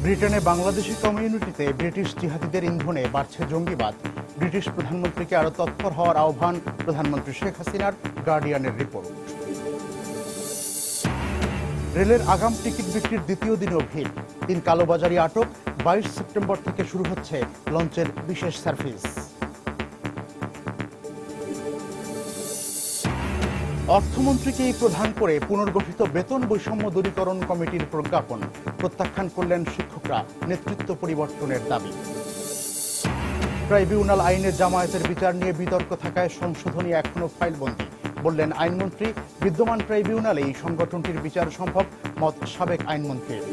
ব্রিটেনে বাংলাদেশি কমিউনিটিতে ব্রিটিশ জিহাদিদের ইন্ধনে বাড়ছে জঙ্গিবাদ। ব্রিটিশ প্রধানমন্ত্রীকে আরও তৎপর হওয়ার আহ্বান প্রধানমন্ত্রী শেখ হাসিনার, গার্ডিয়ানের রিপোর্ট। রেলের আগাম টিকিট বিক্রির দ্বিতীয় দিনেও ভিড়। 3 কালোবাজারি আটক। 22 সেপ্টেম্বর থেকে শুরু হচ্ছে লঞ্চের বিশেষ সার্ভিস। অর্থমন্ত্রীকেই প্রধান করে পুনর্গঠিত বেতন বৈষম্য দূরীকরণ কমিটির প্রজ্ঞাপন প্রত্যাখ্যান করলেন শিক্ষকরা, নেতৃত্ব পরিবর্তনের দাবি। ট্রাইব্যুনাল আইনের জামায়াতের বিচার নিয়ে বিতর্ক থাকায় সংশোধনী এখনো ফাইলবন্দী, বললেন আইনমন্ত্রী। বিদ্যমান ট্রাইব্যুনালেই সংগঠনটির বিচার সম্ভব, মত সাবেক আইনমন্ত্রীর।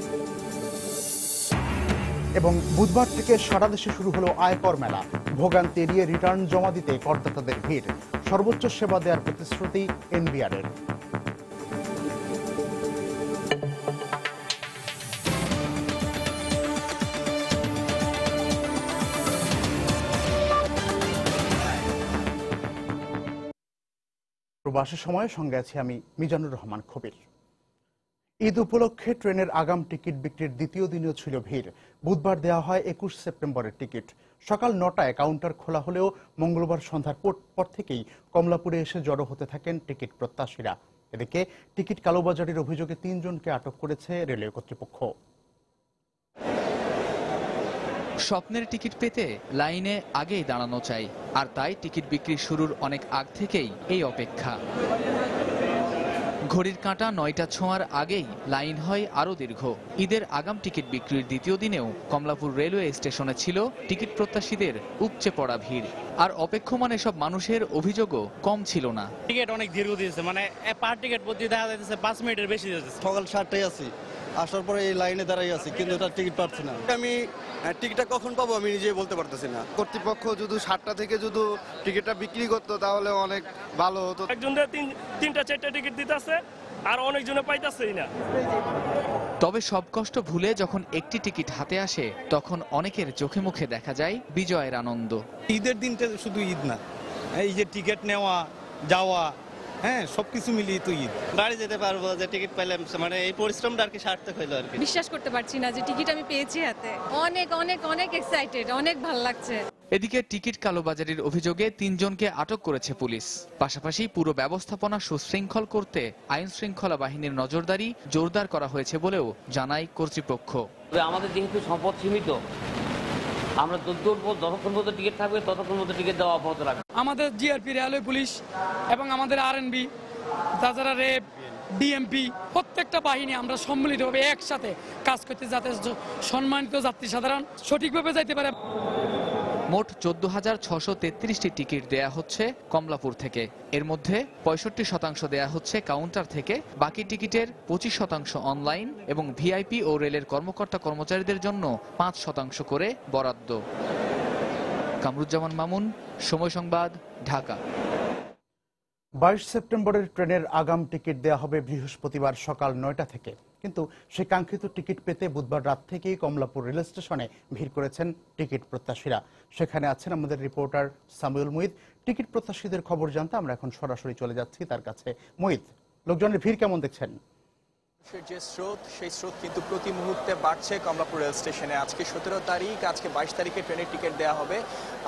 এবং বুধবার থেকে সারা দেশে শুরু হলো আয়কর মেলা। ভোগান্তি এড়িয়ে রিটার্ন জমা দিতে করদাতাদের ভিড়। সর্বোচ্চ সেবা দেওয়ার প্রতিশ্রুতি এনবিআরের। প্রবাসী সময়ের সঙ্গে আছি আমি মিজানুর রহমান খবির। ঈদ উপলক্ষে ট্রেনের আগাম টিকিট বিক্রির দ্বিতীয় দিনেও ছিল ভিড়। বুধবার দেওয়া হয় 21 সেপ্টেম্বরের টিকিট। সকাল 9টায় কাউন্টার খোলা হলেও মঙ্গলবার সন্ধ্যার পর থেকেই কমলাপুরে এসে জড়ো হতে থাকেন টিকিট প্রত্যাশীরা। এদিকে টিকিট কালোবাজারির অভিযোগে 3 জনকে আটক করেছে রেলওয়ে কর্তৃপক্ষ। স্বপ্নের টিকিট পেতে লাইনে আগেই দাঁড়ানো চাই, আর তাই টিকিট বিক্রি শুরুর অনেক আগ থেকেই এই অপেক্ষা। ঘড়ির কাঁটা 9টা ছোঁয়ার আগেই লাইন হয় আরও দীর্ঘ। ঈদের আগাম টিকিট বিক্রির দ্বিতীয় দিনেও কমলাপুর রেলওয়ে স্টেশনে ছিল টিকিট প্রত্যাশীদের উপচে পড়া ভিড়। আর অপেক্ষমান এসব মানুষের অভিযোগও কম ছিল না। টিকিট অনেক দীর্ঘ দিয়েছে, মানে পার টিকিট প্রতি দেখা যাচ্ছে 5 মিনিটের বেশি দিয়েছে। সকাল 7টায় আছি, আসার পরে এই লাইনে দাঁড়াই আছি, কিন্তু তার টিকিট পাচ্ছি না। আমি টিকিটটা কখন পাবো আমি নিজে বলতে পারতেছি না। কর্তৃপক্ষ যদি 7টা থেকে যদি টিকিটটা বিক্রি করতো তাহলে অনেক ভালো হতো। একজনের 3টা-4টা টিকিট দিতেছে আর অনেকজনে পাইতাছেই না। তবে সব কষ্ট ভুলে যখন একটি টিকিট হাতে আসে, তখন অনেকের চোখে মুখে দেখা যায় বিজয়ের আনন্দ। ঈদের দিনটা শুধু ঈদ না, এই যে টিকিট নেওয়া যাওয়া, হ্যাঁ সবকিছু মিলিয়ে তো ঈদ। বাড়ি যেতে পারবো, যে টিকিট পাইলাম, মানে এই পরিশ্রমটা আর কি সার্থক হইলো আর কি। বিশ্বাস করতে পারছি না যে টিকিট আমি পেয়েছি হাতে। অনেক অনেক অনেক এক্সাইটেড, অনেক ভালো লাগছে। এদিকে টিকিট কালোবাজারির অভিযোগে 3 জনকে আটক করেছে পুলিশ। পাশাপাশি পুরো ব্যবস্থাপনা সুশৃঙ্খল করতে আইন শৃঙ্খলা বাহিনীর নজরদারি জোরদার করা হয়েছে বলেও জানায় কর্তৃপক্ষ। আমাদের যেহেতু সম্পদ সীমিত, আমরা যতক্ষণ পর্যন্ত টিকিট থাকবে ততক্ষণ পর্যন্ত টিকিট দেওয়া অব্যাহত রাখবে। আমাদের জিআরপি, রেলওয়ে পুলিশ এবং আমাদের আরএনবি, তাছাড়া রেব, ডিএমপি, প্রত্যেকটা বাহিনী আমরা সম্মিলিতভাবে একসাথে কাজ করতে, যাতে সম্মানিত যাত্রী সাধারণ সঠিকভাবে যাইতে পারে। মোট 14,633টি টিকিট দেয়া হচ্ছে কমলাপুর থেকে। এর মধ্যে 65% দেয়া হচ্ছে কাউন্টার থেকে। বাকি টিকিটের 25% অনলাইন এবং ভিআইপি ও রেলের কর্মকর্তা কর্মচারীদের জন্য 5% করে বরাদ্দ। কামরুজ্জামান মামুন, সময় সংবাদ, ঢাকা। 22 সেপ্টেম্বরের ট্রেনের আগাম টিকিট দেওয়া হবে বৃহস্পতিবার সকাল 9টা থেকে। কিন্তু সেই কাঙ্ক্ষিত টিকিট পেতে বুধবার রাত থেকেই কমলাপুর রেল স্টেশনে ভিড় করেছেন টিকিট প্রত্যাশীরা। সেখানে আছেন আমাদের রিপোর্টার সামিউল মুঈদ। টিকিট প্রত্যাশীদের খবর জানতে আমরা এখন সরাসরি চলে যাচ্ছি তার কাছে। মুঈদ, লোকজনের ভিড় কেমন দেখছেন? যে স্রোত, সেই স্রোত কিন্তু প্রতি মুহূর্তে বাড়ছে কমলাপুর রেল স্টেশনে। আজকে 17 তারিখ, আজকে 22 তারিখে ট্রেনের টিকিট দেওয়া হবে।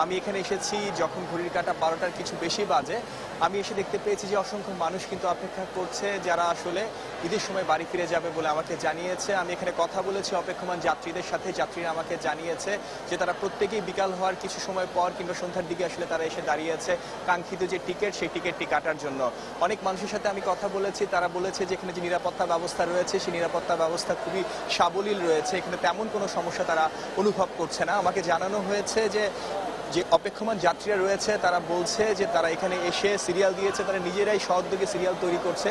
আমি এখানে এসেছি যখন ঘড়ির কাঁটা 12টার কিছু বেশি বাজে। আমি এসে দেখতে পেয়েছি যে অসংখ্য মানুষ কিন্তু অপেক্ষা করছে, যারা আসলে ঈদের সময় বাড়ি ফিরে যাবে বলে আমাকে জানিয়েছে। আমি এখানে কথা বলেছি অপেক্ষমান যাত্রীদের সাথে। যাত্রীরা আমাকে জানিয়েছে যে তারা প্রত্যেকেই বিকাল হওয়ার কিছু সময় পর কিংবা সন্ধ্যার দিকে আসলে তারা এসে দাঁড়িয়েছে কাঙ্ক্ষিত যে টিকিট, সেই টিকিটটি কাটার জন্য। অনেক মানুষের সাথে আমি কথা বলেছি, তারা বলেছে যে এখানে যে নিরাপত্তা ব্যবস্থা রয়েছে, সেই নিরাপত্তা ব্যবস্থা খুবই সাবলীল রয়েছে। এখানে তেমন কোনো সমস্যা তারা অনুভব করছে না। আমাকে জানানো হয়েছে যে অপেক্ষমান যাত্রীরা রয়েছে তারা বলছে যে তারা এখানে এসে সিরিয়াল দিয়েছে, তারা নিজেরাই সহযোগে সিরিয়াল তৈরি করছে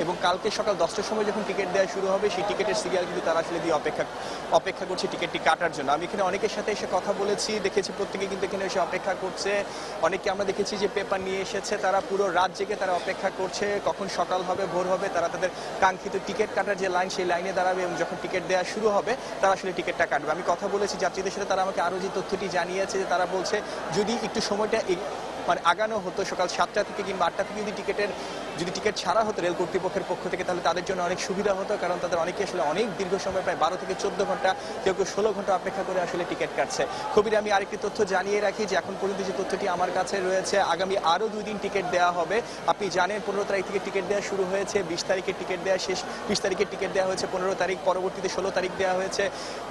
এবং কালকে সকাল 10টার সময় যখন টিকিট দেওয়া শুরু হবে, সেই টিকিটের সিরিয়াল কিন্তু তারা আসলে দিয়ে অপেক্ষা করছে টিকিটটি কাটার জন্য। আমি এখানে অনেকের সাথে এসে কথা বলেছি, দেখেছি প্রত্যেকে কিন্তু এখানে এসে অপেক্ষা করছে। অনেকে আমরা দেখেছি যে পেপার নিয়ে এসেছে, তারা পুরো রাত জেগে তারা অপেক্ষা করছে কখন সকাল হবে, ভোর হবে, তারা তাদের কাঙ্ক্ষিত টিকিট কাটার যে লাইন, সেই লাইনে দাঁড়াবে এবং যখন টিকিট দেওয়া শুরু হবে তারা আসলে টিকিটটা কাটবে। আমি কথা বলেছি যাত্রীদের সাথে, তারা আমাকে আরও যে তথ্যটি জানিয়েছে, তারা বলছে যদি একটু সময়টা মানে আগানো হতো, সকাল 7টা থেকে কিংবা 8টা থেকে যদি টিকিটের যদি টিকিট ছাড়া হতো রেল কর্তৃপক্ষের পক্ষ থেকে তাহলে তাদের জন্য অনেক সুবিধা হতো, কারণ তাদের অনেকে আসলে অনেক দীর্ঘ সময় প্রায় 12 থেকে 14 ঘন্টা, কেউ কেউ 16 ঘন্টা অপেক্ষা করে আসলে টিকিট কাটছে। কবির, আমি আরেকটি তথ্য জানিয়ে রাখি যে এখন পর্যন্ত যে তথ্যটি আমার কাছে রয়েছে, আগামী আরও 2 দিন টিকিট দেওয়া হবে। আপনি জানেন 15 তারিখ থেকে টিকিট দেওয়া শুরু হয়েছে, 20 তারিখের টিকিট দেওয়া শেষ, 20 তারিখের টিকিট দেওয়া হয়েছে 15 তারিখ, পরবর্তীতে 16 তারিখ দেওয়া হয়েছে,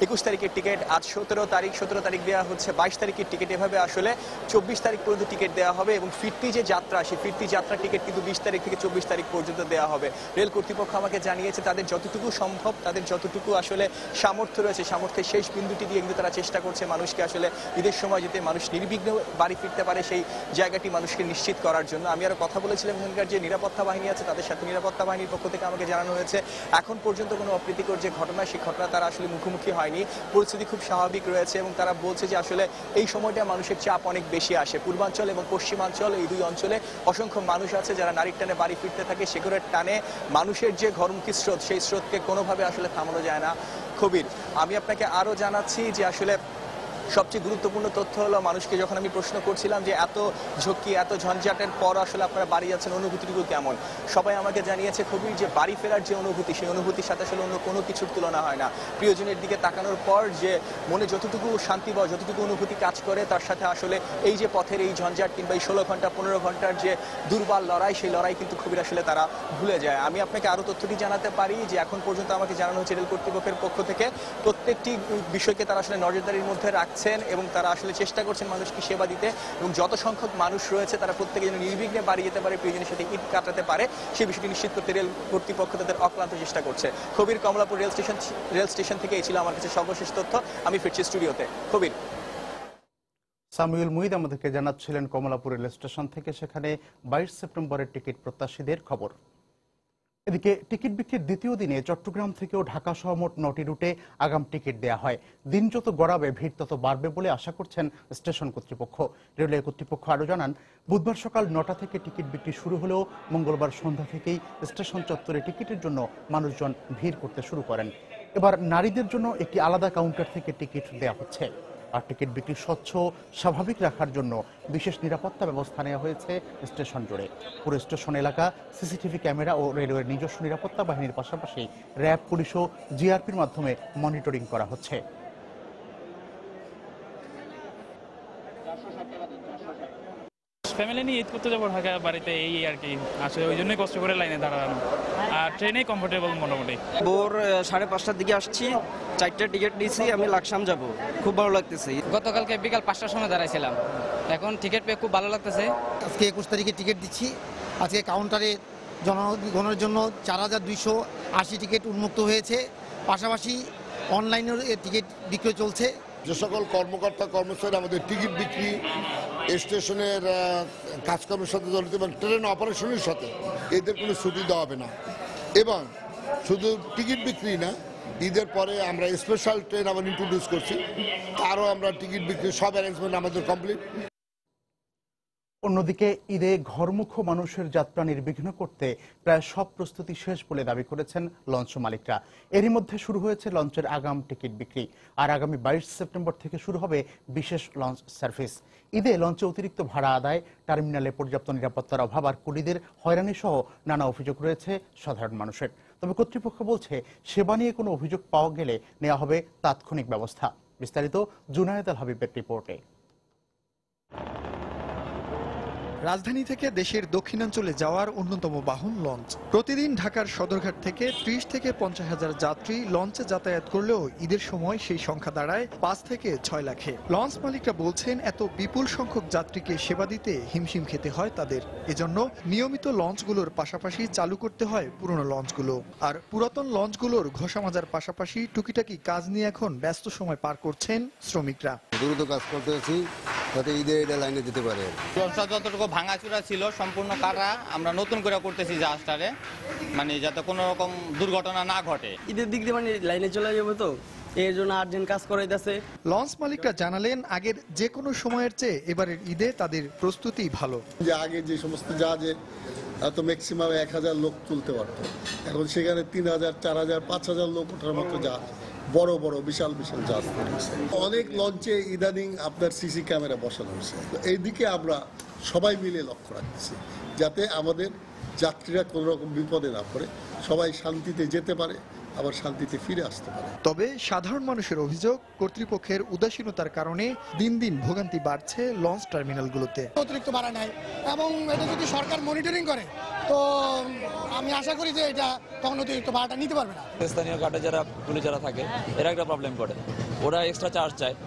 21 তারিখের টিকিট, আজ 17 তারিখ দেওয়া হচ্ছে, 22 তারিখের টিকিট, এভাবে আসলে 24 তারিখ পর্যন্ত টিকিট দেওয়া হবে। এবং ফিরতি যে যাত্রা, সেই ফিরতি যাত্রা টিকিট কিন্তু 20 তারিখ থেকে 24 তারিখ পর্যন্ত দেওয়া হবে। রেল কর্তৃপক্ষ আমাকে জানিয়েছে তাদের যতটুকু সম্ভব, তাদের যতটুকু আসলে সামর্থ্য রয়েছে, সামর্থ্যের শেষ বিন্দুটি দিয়ে কিন্তু তারা চেষ্টা করছে মানুষকে আসলে ঈদের সময় যাতে মানুষ নির্বিঘ্নে বাড়ি ফিরতে পারে সেই জায়গাটি মানুষকে নিশ্চিত করার জন্য। আমি আরো কথা বলেছিলাম এখানকার যে নিরাপত্তা বাহিনী আছে তাদের সাথে, নিরাপত্তা বাহিনীর পক্ষ থেকে আমাকে জানানো হয়েছে এখন পর্যন্ত কোনো অপ্রীতিকর যে ঘটনা, সেই ঘটনা তারা আসলে মুখোমুখি হয়নি, পরিস্থিতি খুব স্বাভাবিক রয়েছে। এবং তারা বলছে যে আসলে এই সময়টা মানুষের চাপ অনেক বেশি আসে। পূর্বাঞ্চল এবং পশ্চিমাঞ্চল এই দুই অঞ্চলে অসংখ্য মানুষ আছে যারা নারীর টানে বাড়ি ফিরতে থাকে, সেগুলোর টানে মানুষের যে ঘরমুখী স্রোত, সেই স্রোতকে কোনোভাবে আসলে থামানো যায় না। কবির, আমি আপনাকে আরো জানাচ্ছি যে আসলে সবচেয়ে গুরুত্বপূর্ণ তথ্য হলো, মানুষকে যখন আমি প্রশ্ন করছিলাম যে এত ঝক্কি এত ঝঞ্ঝাটের পর আসলে আপনারা বাড়ি যাচ্ছেন, অনুভূতিটুকু কেমন, সবাই আমাকে জানিয়েছে খুবই যে বাড়ি ফেরার যে অনুভূতি, সেই অনুভূতির সাথে আসলে অন্য কোনো কিছুর তুলনা হয় না। প্রিয়জনের দিকে তাকানোর পর যে মনে যতটুকু শান্তি বা যতটুকু অনুভূতি কাজ করে, তার সাথে আসলে এই যে পথের এই ঝঞ্ঝাট কিংবা এই 16 ঘন্টা 15 ঘন্টার যে দুর্বল লড়াই, সেই লড়াই কিন্তু খুবই আসলে তারা ভুলে যায়। আমি আপনাকে আরো তথ্যটি জানাতে পারি যে এখন পর্যন্ত আমাকে জানানো হচ্ছে রেল কর্তৃপক্ষের পক্ষ থেকে প্রত্যেকটি বিষয়কে তারা আসলে নজরদারির মধ্যে রাখছেন এবং তারা আসলে চেষ্টা করছেন মানুষকে সেবা দিতে, এবং যত সংখ্যক মানুষ রয়েছে তারা প্রত্যেকে যেন নির্বিঘ্নে বাড়ি যেতে পারে, প্রিয়জনের সাথে ঈদ কাটাতে পারে, সেই বিষয়টি নিশ্চিত করতে রেল কর্তৃপক্ষ তাদের অক্লান্ত চেষ্টা করছে। কবির, কমলাপুর রেল স্টেশন থেকে এই ছিল আমার কাছে সর্বশেষ তথ্য। আমি ফিরছি স্টুডিওতে। কবির। সামিউল মুহিদ আমাদেরকে জানাচ্ছিলেন কমলাপুর রেল স্টেশন থেকে, সেখানে 22 সেপ্টেম্বরের টিকিট প্রত্যাশীদের খবর। এদিকে টিকিট বিক্রির দ্বিতীয় দিনে চট্টগ্রাম থেকেও ঢাকা সহ মোট 9টি রুটে আগাম টিকিট দেওয়া হয়। দিন যত গড়াবে ভিড় তত বাড়বে বলে আশা করছেন স্টেশন কর্তৃপক্ষ। রেলওয়ে কর্তৃপক্ষ আরও জানান, বুধবার সকাল 9টা থেকে টিকিট বিক্রি শুরু হলেও মঙ্গলবার সন্ধ্যা থেকেই স্টেশন চত্বরে টিকিটের জন্য মানুষজন ভিড় করতে শুরু করেন। এবার নারীদের জন্য একটি আলাদা কাউন্টার থেকে টিকিট দেওয়া হচ্ছে। আর টিকিট বিক্রি স্বচ্ছ স্বাভাবিক রাখার জন্য বিশেষ নিরাপত্তা ব্যবস্থা নেওয়া হয়েছে স্টেশন জুড়ে। পুরো স্টেশন এলাকা সিসিটিভি ক্যামেরা ও রেলওয়ের নিজস্ব নিরাপত্তা বাহিনীর পাশাপাশি র্যাব, পুলিশ ও জিআরপির মাধ্যমে মনিটরিং করা হচ্ছে। ফ্যামিলি নিয়ে ঈদ করতে যাবো ঢাকা বাড়িতে, এই আর কি, আসলে ওই জন্যই কষ্ট করে লাইনে দাঁড়ানো। আর ট্রেনে কমফোর্টেবল মোটামুটি। ভোর 5:30টার দিকে আসছি, 4টা টিকিট নিয়েছি, আমি লাকসাম যাব, খুব ভালো লাগতেছে। গতকালকে বিকাল 5টার সময় দাঁড়াইছিলাম, এখন টিকিট পেয়ে খুব ভালো লাগতেছে। আজকে 21 তারিখে টিকিট দিচ্ছি। আজকে কাউন্টারে জনগণের জন্য 4280 টিকিট উন্মুক্ত হয়েছে, পাশাপাশি অনলাইনের টিকিট বিক্রি চলছে। যে সকল কর্মকর্তা কর্মচারী আমাদের টিকিট বিক্রি, স্টেশনের কাজকর্মের সাথে জড়িত এবং ট্রেন অপারেশনের সাথে, এদের কোনো ছুটি দেওয়া হবে না। এবং শুধু টিকিট বিক্রি না, ঈদের পরে আমরা স্পেশাল ট্রেন আবার ইন্ট্রোডিউস করছি, তারও আমরা টিকিট বিক্রি সব অ্যারেঞ্জমেন্ট আমাদের কমপ্লিট। অন্যদিকে ঈদে ঘরমুখ মানুষের যাত্রা নির্বিঘ্ন করতে প্রায় সব প্রস্তুতি শেষ বলে দাবি করেছেন লঞ্চ মালিকরা। এরই মধ্যে শুরু হয়েছে লঞ্চের আগাম টিকিট বিক্রি। আর আগামী 22 সেপ্টেম্বর থেকে শুরু হবে বিশেষ লঞ্চ সার্ভিস। ঈদে লঞ্চে অতিরিক্ত ভাড়া আদায়, টার্মিনালে পর্যাপ্ত নিরাপত্তার অভাব আর কুলিদের হয়রানি সহ নানা অভিযোগ রয়েছে সাধারণ মানুষের। তবে কর্তৃপক্ষ বলছে, সেবা নিয়ে কোনো অভিযোগ পাওয়া গেলে নেওয়া হবে তাৎক্ষণিক ব্যবস্থা। বিস্তারিত জুনায়েদ আল হাবিবের রিপোর্টে। রাজধানী থেকে দেশের দক্ষিণাঞ্চলে যাওয়ার অন্যতম বাহন লঞ্চ। প্রতিদিন ঢাকার সদরঘাট থেকে 30 থেকে 50 হাজার যাত্রী লঞ্চে যাতায়াত করলেও ঈদের সময় সেই সংখ্যা দাঁড়ায় 5 থেকে 6 লাখে। লঞ্চ মালিকরা বলছেন, এত বিপুল সংখ্যক যাত্রীকে সেবা দিতে হিমশিম খেতে হয় তাদের। এজন্য নিয়মিত লঞ্চগুলোর পাশাপাশি চালু করতে হয় পুরনো লঞ্চগুলো। আর পুরাতন লঞ্চগুলোর ঘষা মাজার পাশাপাশি টুকিটাকি কাজ নিয়ে এখন ব্যস্ত সময় পার করছেন শ্রমিকরা। দ্রুত কাজ করতেছি যাতে ঈদে লাইনে দিতে পারে। যতটুকু ভাঙাচুরা ছিল সম্পূর্ণ কাটা, আমরা নতুন করে করতেছি জাহাজটারে, মানে যাতে কোনো রকম দুর্ঘটনা না ঘটে। ঈদের দিক দিয়ে মানে লাইনে চলে যাবে, তো এর জন্য আর্জেন্ট কাজ করাইতেছে। লঞ্চ মালিকরা জানালেন, আগের যে কোনো সময়ের চেয়ে এবারের ঈদে তাদের প্রস্তুতি ভালো। যে আগে যে সমস্ত জাহাজে এত ম্যাক্সিমাম 1000 লোক তুলতে পারতো, এখন সেখানে 3000, 4000, 5000 লোক ওঠার মতো জাহাজ, বড় বড় বিশাল বিশাল জাহাজ। অনেক লঞ্চে ইদানিং আপনার সিসি ক্যামেরা বসানো হয়েছে। তো এই দিকে আমরা সবাই মিলে লক্ষ্য রাখতেছি যাতে আমাদের যাত্রীরা কোনো রকম বিপদে না পড়ে, সবাই শান্তিতে যেতে পারে, আবার শান্তিতে ফিরে আসতে পারে। তবে সাধারণ মানুষের অভিযোগ, কর্তৃপক্ষের উদাসীনতার কারণে দিন দিন ভোগান্তি বাড়ছে লঞ্চ টার্মিনালগুলোতে। অতিরিক্ত ভাড়া নেয় এবং এটা যদি সরকার মনিটরিং করে তো আমি আশা করি যে এটা তখন অতিরিক্ত ভাড়াটা নিতে পারবে না। স্থানীয় ঘাটে যারা পুলিশ যারা থাকে এরা একটা প্রবলেম করে, ওরা এক্সট্রা চার্জ চায়,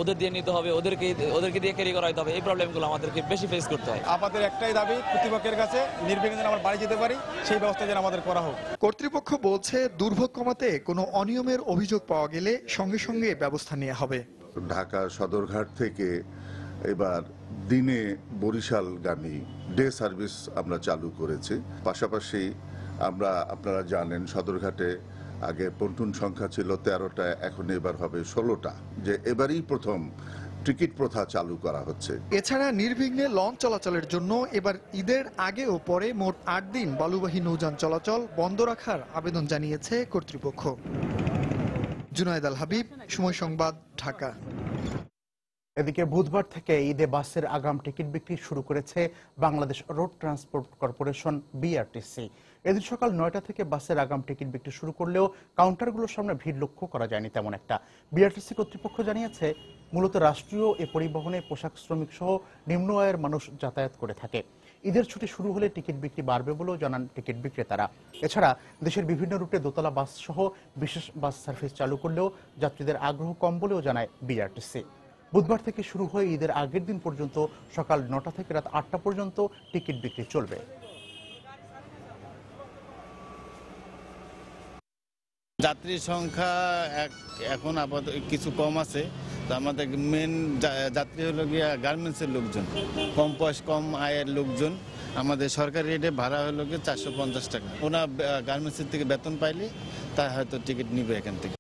ওদের দিয়ে নিতে হবে, ওদেরকে দিয়ে ক্যারি করাইতে হবে। এই প্রবলেমগুলো আমাদেরকে বেশি ফেস করতে হয়। আমাদের একটাই দাবি, কর্তৃপক্ষের কাছে নির্বিঘ্নে যেন আমরা বাড়ি যেতে পারি, সেই ব্যবস্থা যেন আমাদের করা হোক। কর্তৃপক্ষ বলছে দুর্ভোগ কমাতে কোনো অনিয়মের অভিযোগ পাওয়া গেলে সঙ্গে সঙ্গে ব্যবস্থা নেওয়া হবে। ঢাকা সদরঘাট থেকে এবার দিনে বরিশালগামী ডে সার্ভিস আমরা চালু করেছি। পাশাপাশি আপনারা জানেন সদরঘাটে আগে পন্টুন সংখ্যা ছিল 13টা, এখন এবার হবে 16টা, যে এবারই প্রথম টিকিট প্রথা চালু করা হচ্ছে। এছাড়া নির্বিঘ্নে লঞ্চ চলাচলের জন্য এবার ঈদের আগে ও পরে মোট 8 দিন বালুবাহী নৌযান চলাচল বন্ধ রাখার আবেদন জানিয়েছে কর্তৃপক্ষ। জুনায়েদ আল হাবিব, সময় সংবাদ, ঢাকা। এদিকে বুধবার থেকে ঈদে বাসের আগাম টিকিট বিক্রি শুরু করেছে Bangladesh road transport corporation BRTC. এদিন সকাল 9টা থেকে বাসের আগাম টিকিট বিক্রি শুরু করলেও কাউন্টারগুলোর সামনে ভিড় লক্ষ্য করা যায়নি তেমন একটা। বিআরটিসি কর্তৃপক্ষ জানিয়েছে মূলত রাষ্ট্রীয় এ পরিবহনে পোশাক শ্রমিক সহ নিম্ন আয়ের মানুষ যাতায়াত করে থাকে। ঈদের ছুটি শুরু হলে টিকিট বিক্রি বাড়বে বলেও জানান টিকিট বিক্রেতারা। এছাড়া দেশের বিভিন্ন রুটে দোতলা বাস সহ বিশেষ বাস সার্ভিস চালু করলেও যাত্রীদের আগ্রহ কম বলেও জানায় বিআরটিসি। বুধবার থেকে শুরু হয়ে ঈদের আগের দিন পর্যন্ত সকাল 9টা থেকে রাত 8টা পর্যন্ত টিকিট বিক্রি চলবে। যাত্রীর সংখ্যা এখন আপাতত কিছু কম আছে। তো আমাদের মেন যাত্রী হলো গিয়া গার্মেন্টসের লোকজন, কম বয়স কম আয়ের লোকজন। আমাদের সরকারি রেটে ভাড়া হলো গিয়ে 450 টাকা। ওনার গার্মেন্টসের থেকে বেতন পাইলে তা হয়তো টিকিট নিবে এখান থেকে।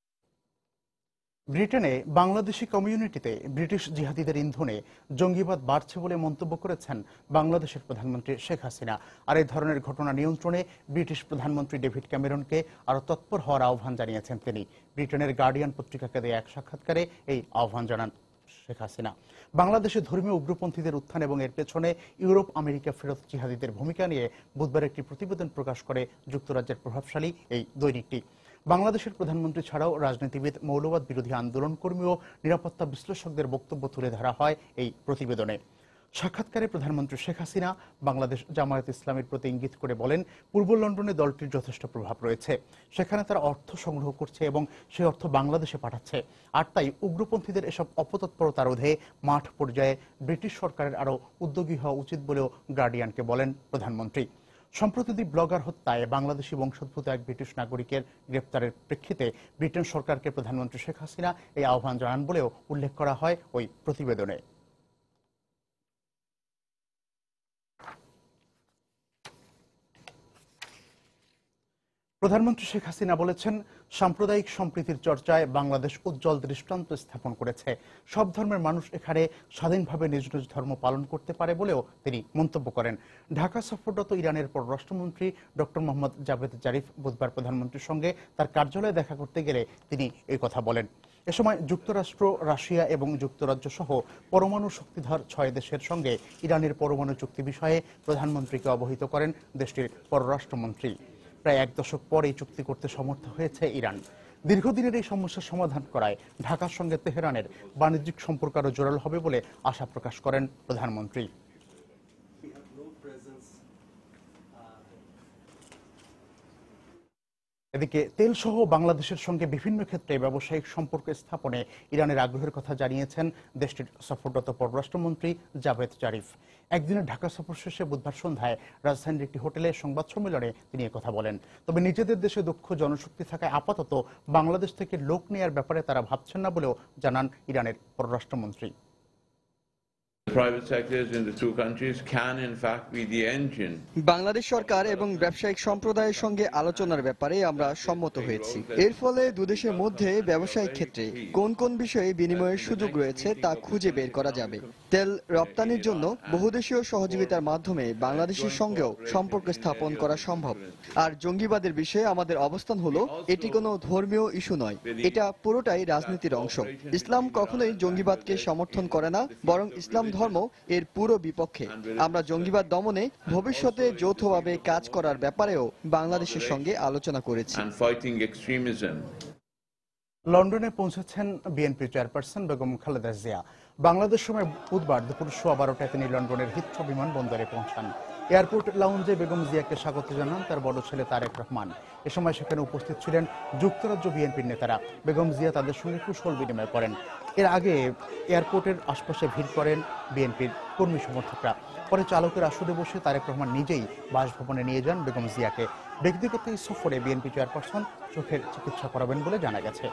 ব্রিটেনে বাংলাদেশি কমিউনিটিতে ব্রিটিশ জিহাদিদের ইন্ধনে জঙ্গিবাদ বাড়ছে বলে মন্তব্য করেছেন বাংলাদেশের প্রধানমন্ত্রী শেখ হাসিনা। আর এই ধরনের ঘটনা নিয়ন্ত্রণে ব্রিটিশ প্রধানমন্ত্রী ডেভিড ক্যামেরনকে আরও তৎপর হওয়ার আহ্বান জানিয়েছেন তিনি। ব্রিটেনের গার্ডিয়ান পত্রিকাকে দেয়া এক সাক্ষাৎকারে এই আহ্বান জানান শেখ হাসিনা। বাংলাদেশে ধর্মীয় উগ্রপন্থীদের উত্থান এবং এর পেছনে ইউরোপ আমেরিকা ফেরত জিহাদিদের ভূমিকা নিয়ে বুধবার একটি প্রতিবেদন প্রকাশ করে যুক্তরাজ্যের প্রভাবশালী এই দৈনিকটি। বাংলাদেশের প্রধানমন্ত্রী ছাড়াও রাজনীতিবিদ, মৌলবাদ বিরোধী আন্দোলনকর্মী ও নিরাপত্তা বিশ্লেষকদের বক্তব্য তুলে ধরা হয় এই প্রতিবেদনে। সাক্ষাৎকারে প্রধানমন্ত্রী শেখ হাসিনা বাংলাদেশ জামায়াত ইসলামীর প্রতি ইঙ্গিত করে বলেন, পূর্ব লন্ডনে দলটির যথেষ্ট প্রভাব রয়েছে, সেখানে তারা অর্থ সংগ্রহ করছে এবং সেই অর্থ বাংলাদেশে পাঠাচ্ছে। আর তাই উগ্রপন্থীদের এসব অপতৎপরতা রোধে মাঠ পর্যায়ে ব্রিটিশ সরকারের আরও উদ্যোগী হওয়া উচিত বলেও গার্ডিয়ানকে বলেন প্রধানমন্ত্রী। সম্প্রতি ব্লগার হত্যায় বাংলাদেশি বংশোদ্ভূত এক ব্রিটিশ নাগরিকের গ্রেপ্তারের প্রেক্ষিতে ব্রিটেন সরকারকে প্রধানমন্ত্রী শেখ হাসিনা এই আহ্বান জানান বলেও উল্লেখ করা হয় ওই প্রতিবেদনে। প্রধানমন্ত্রী শেখ হাসিনা বলেছেন, সাম্প্রদায়িক সম্প্রীতির চর্চায় বাংলাদেশ উজ্জ্বল দৃষ্টান্ত স্থাপন করেছে। সব ধর্মের মানুষ এখানে স্বাধীনভাবে নিজ নিজ ধর্ম পালন করতে পারে বলেও তিনি মন্তব্য করেন। ঢাকা সফররত ইরানের পররাষ্ট্রমন্ত্রী ডক্টর মোহাম্মদ জাভেদ জারিফ বুধবার প্রধানমন্ত্রীর সঙ্গে তার কার্যালয়ে দেখা করতে গেলে তিনি এই কথা বলেন। এ সময় যুক্তরাষ্ট্র, রাশিয়া এবং যুক্তরাজ্য সহ পরমাণু শক্তিধর 6 দেশের সঙ্গে ইরানের পরমাণু চুক্তি বিষয়ে প্রধানমন্ত্রীকে অবহিত করেন দেশটির পররাষ্ট্রমন্ত্রী। প্রায় 1 দশক পর এই চুক্তি করতে সমর্থ হয়েছে ইরান। দীর্ঘদিনের এই সমস্যার সমাধান করায় ঢাকার সঙ্গে তেহরানের বাণিজ্যিক সম্পর্ক আরও জোরালো হবে বলে আশা প্রকাশ করেন প্রধানমন্ত্রী। এদিকে তেলসহ বাংলাদেশের সঙ্গে বিভিন্ন ক্ষেত্রে ব্যবসায়িক সম্পর্ক স্থাপনে ইরানের আগ্রহের কথা জানিয়েছেন দেশটির সফররত পররাষ্ট্রমন্ত্রী জাভেদ জারিফ। একদিনের ঢাকা সফর শেষে বুধবার সন্ধ্যায় রাজধানীর একটি হোটেলে সংবাদ সম্মেলনে তিনি একথা বলেন। তবে নিজেদের দেশে দক্ষ জনশক্তি থাকায় আপাতত বাংলাদেশ থেকে লোক নেয়ার ব্যাপারে তারা ভাবছেন না বলেও জানান ইরানের পররাষ্ট্রমন্ত্রী। বাংলাদেশ সরকার এবং ব্যবসায়িক সম্প্রদায়ের সঙ্গে আলোচনার ব্যাপারে আমরা সম্মত হয়েছি। এর ফলে দুদেশের মধ্যে ব্যবসায়িক ক্ষেত্রে কোন কোন বিষয়ে বিনিময়ের সুযোগ রয়েছে তা খুঁজে বের করা যাবে। তেল রপ্তানির জন্য বহুদেশীয় সহযোগিতার মাধ্যমে বাংলাদেশের সঙ্গেও সম্পর্ক স্থাপন করা সম্ভব। আর জঙ্গিবাদের বিষয়ে আমাদের অবস্থান হলো, এটি কোনো ধর্মীয় ইস্যু নয়, এটা পুরোটাই রাজনীতির অংশ। ইসলাম কখনোই জঙ্গিবাদকে সমর্থন করে না, বরং ইসলাম ধর্ম ধর্ম এর পুরো বিপক্ষে। আমরা জঙ্গিবাদ দমনে ভবিষ্যতে যৌথভাবে কাজ করার ব্যাপারেও বাংলাদেশের সঙ্গে আলোচনা করেছি। লন্ডনে পৌঁছেছেন বিএনপি চেয়ারপারসন বেগম খালেদা জিয়া। বাংলাদেশ সময় বুধবার দুপুর 12:15টায় তিনি লন্ডনের হিথ্রো বিমানবন্দরে পৌঁছান। এয়ারপোর্ট লাউঞ্জে বেগম জিয়াকে স্বাগত জানান তার বড় ছেলে তারেক রহমান। এ সময় সেখানে উপস্থিত ছিলেন যুক্তরাজ্য বিএনপির নেতারা। বেগম জিয়া তাদের সঙ্গে কুশল বিনিময় করেন। এর আগে এয়ারপোর্টের আশপাশে ভিড় করেন বিএনপির কর্মী সমর্থকরা। পরে চালকের আসনে বসে তারেক রহমান নিজেই বাসভবনে নিয়ে যান বেগম জিয়াকে। ব্যক্তিগত এই সফরে বিএনপি চেয়ারপারসন চোখের চিকিৎসা করাবেন বলে জানা গেছে।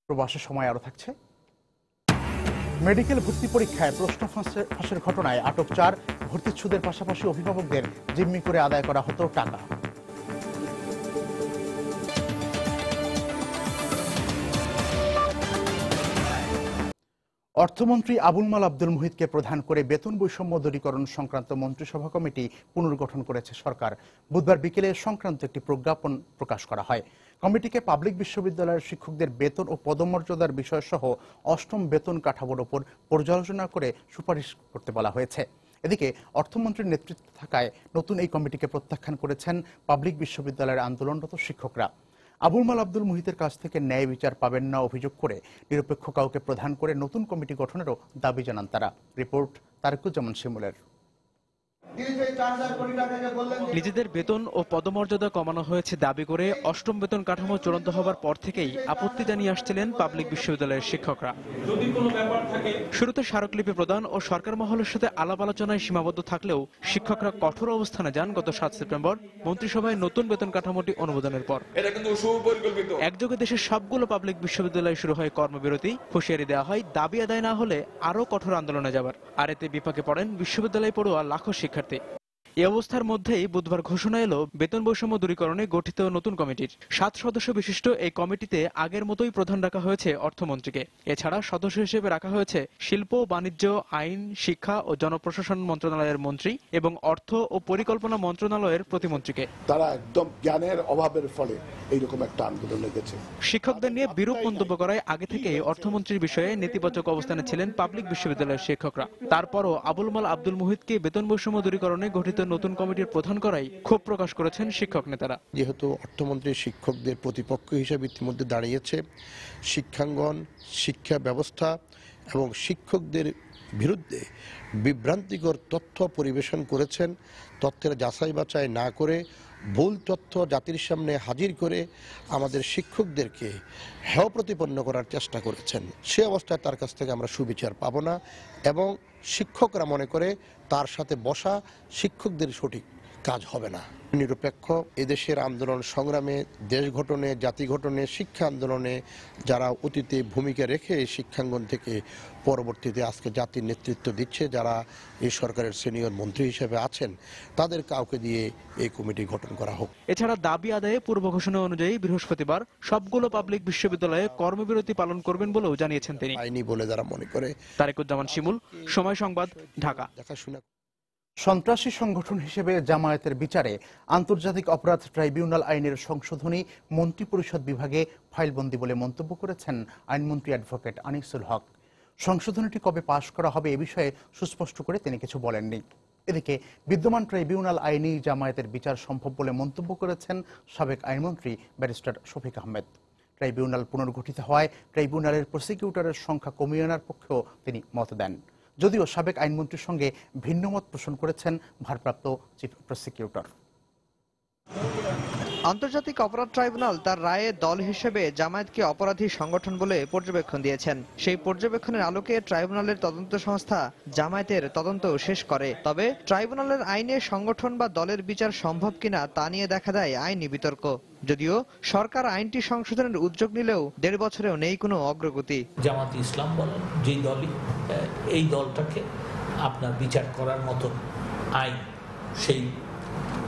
প্রবাসের সময় আরো থাকছে। মেডিকেল ভর্তি পরীক্ষায় প্রশ্ন ফাঁসের ঘটনায় আটক 4, ভর্তিচ্ছুদের পাশাপাশি অভিভাবকদের জিম্মি করে আদায় করা হতো টাকা। অর্থমন্ত্রী আবুল মাল আব্দুল মুহিতকে প্রধান করে বেতন বৈষম্য দূরীকরণ সংক্রান্ত মন্ত্রিসভা কমিটি পুনর্গঠন করেছে সরকার। বুধবার বিকেলে সংক্রান্ত একটি প্রজ্ঞাপন প্রকাশ করা হয়। কমিটিকে পাবলিক বিশ্ববিদ্যালয়ের শিক্ষকদের বেতন ও পদমর্যাদার বিষয়সহ 8ম বেতন কাঠামোর ওপর পর্যালোচনা করে সুপারিশ করতে বলা হয়েছে। এদিকে অর্থমন্ত্রীর নেতৃত্বে থাকায় নতুন এই কমিটিকে প্রত্যাখ্যান করেছেন পাবলিক বিশ্ববিদ্যালয়ের আন্দোলনরত শিক্ষকরা। আবুল মাল আব্দুল মুহিতের কাছ থেকে ন্যায় বিচার পাবেন না অভিযোগ করে নিরপেক্ষ কাউকে প্রধান করে নতুন কমিটি গঠনেরও দাবি জানান তারা। রিপোর্ট তারেকুজ্জামান শিমুলের। নিজেদের বেতন ও পদমর্যাদা কমানো হয়েছে দাবি করে 8ম বেতন কাঠামো চূড়ান্ত হবার পর থেকেই আপত্তি জানিয়ে আসছিলেন পাবলিক বিশ্ববিদ্যালয়ের শিক্ষকরা। শুরুতে স্মারকলিপি প্রদান ও সরকার মহলের সাথে আলাপ আলোচনায় সীমাবদ্ধ থাকলেও শিক্ষকরা কঠোর অবস্থানে যান গত 7 সেপ্টেম্বর মন্ত্রিসভায় নতুন বেতন কাঠামোটি অনুমোদনের পর। একযোগে দেশের সবগুলো পাবলিক বিশ্ববিদ্যালয়ে শুরু হয় কর্মবিরতি। হুঁশিয়ারি দেওয়া হয় দাবি আদায় না হলে আরও কঠোর আন্দোলনে যাবার। আর এতে বিপাকে পড়েন বিশ্ববিদ্যালয় পড়ুয়া লাখো শিক্ষার্থী। এই অবস্থার মধ্যেই বুধবার ঘোষণা এলো বেতন বৈষম্য দূরীকরণে গঠিত নতুন কমিটির। 7 সদস্য বিশিষ্ট এই কমিটিতে আগের মতোই প্রধান রাখা হয়েছে অর্থমন্ত্রীকে। এছাড়া সদস্য হিসেবে রাখা হয়েছে শিল্প, বাণিজ্য, আইন, শিক্ষা ও জনপ্রশাসন মন্ত্রণালয়ের মন্ত্রী এবং অর্থ ও পরিকল্পনা মন্ত্রণালয়ের প্রতিমন্ত্রীকে। তারা একদম জ্ঞানের অভাবের ফলে এইরকম একটা আন্দোলন লেগেছে। শিক্ষকদের নিয়ে বিরূপ মন্তব্য করায় আগে থেকে অর্থমন্ত্রীর বিষয়ে নেতিবাচক অবস্থানে ছিলেন পাবলিক বিশ্ববিদ্যালয়ের শিক্ষকরা। তারপরও আবুল মাল আব্দুল মুহিতকে বেতন বৈষম্য দূরীকরণে গঠিত নতুন কমিটির প্রধান করাই ক্ষোভ প্রকাশ করেছেন শিক্ষক নেতারা। যেহেতু অর্থমন্ত্রী শিক্ষকদের প্রতিপক্ষ হিসেবে ইতিমধ্যে দাঁড়িয়েছে, শিক্ষাঙ্গন, শিক্ষা ব্যবস্থা এবং শিক্ষকদের বিরুদ্ধে বিভ্রান্তিকর তথ্য পরিবেশন করেছেন। তথ্যের যাচাই বাছাই না করে ভুল তথ্য জাতির সামনে হাজির করে আমাদের শিক্ষকদেরকে হেয় প্রতিপন্ন করার চেষ্টা করেছেন। সে অবস্থায় তার কাছ থেকে আমরা সুবিচার পাব না এবং শিক্ষকরা মনে করে তার সাথে বসা শিক্ষকদের সঠিক কাজ হবে না। নিরপেক্ষ এদেশের আন্দোলন সংগ্রামে, দেশ গঠনে, জাতি গঠনে, শিক্ষা আন্দোলনে যারা অতীতে ভূমিকা রেখে শিক্ষাঙ্গন থেকে পরবর্তীতে আজকে জাতির নেতৃত্ব দিচ্ছে, যারা এই সরকারের সিনিয়র মন্ত্রী হিসেবে আছেন, তাদের কাউকে দিয়ে এই কমিটি গঠন করা হোক। এছাড়া দাবি আদায়ে পূর্ব ঘোষণা অনুযায়ী বৃহস্পতিবার সবগুলো পাবলিক বিশ্ববিদ্যালয়ে কর্মবিরতি পালন করবেন বলেও জানিয়েছেন তিনি। আইনি বলে যারা মনে করে। তারেকুজ্জামান শিমুল, সময় সংবাদ, ঢাকা। সন্ত্রাসী সংগঠন হিসেবে জামায়াতের বিচারে আন্তর্জাতিক অপরাধ ট্রাইব্যুনাল আইনের সংশোধনী মন্ত্রিপরিষদ বিভাগে ফাইলবন্দি বলে মন্তব্য করেছেন আইনমন্ত্রী অ্যাডভোকেট আনিসুল হক। সংশোধনীটি কবে পাশ করা হবে এ বিষয়ে সুস্পষ্ট করে তিনি কিছু বলেননি। এদিকে বিদ্যমান ট্রাইব্যুনাল আইনি জামায়াতের বিচার সম্ভব বলে মন্তব্য করেছেন সাবেক আইনমন্ত্রী ব্যারিস্টার শফিক আহমেদ। ট্রাইব্যুনাল পুনর্গঠিত হওয়ায় ট্রাইব্যুনালের প্রসিকিউটরের সংখ্যা কমিয়ে আনার পক্ষেও তিনি মত দেন। যদিও সাবেক আইনমন্ত্রীর সঙ্গে ভিন্নমত পোষণ করেছেন ভারপ্রাপ্ত চিফ প্রসিকিউটর। আন্তর্জাতিক অপরাধ ট্রাইব্যুনাল তার রায়ে দল হিসেবে জামায়াতকে অপরাধী সংগঠন বলে পর্যবেক্ষণ দিয়েছেন। সেই পর্যবেক্ষণের আলোকে ট্রাইব্যুনালের তদন্ত সংস্থা জামায়াতের তদন্ত শেষ করে। তবে ট্রাইব্যুনালের আইনে সংগঠন বা দলের বিচার সম্ভব কিনা তা নিয়ে দেখা দেয় আইনি বিতর্ক। যদিও সরকার আইনটি সংশোধনের উদ্যোগ নিলেও 1.5 বছরেও নেই কোনো অগ্রগতি। জামাত ইসলাম বলেন যেই দলই এই দলটাকে আপনার বিচার করার মতো আইন সেই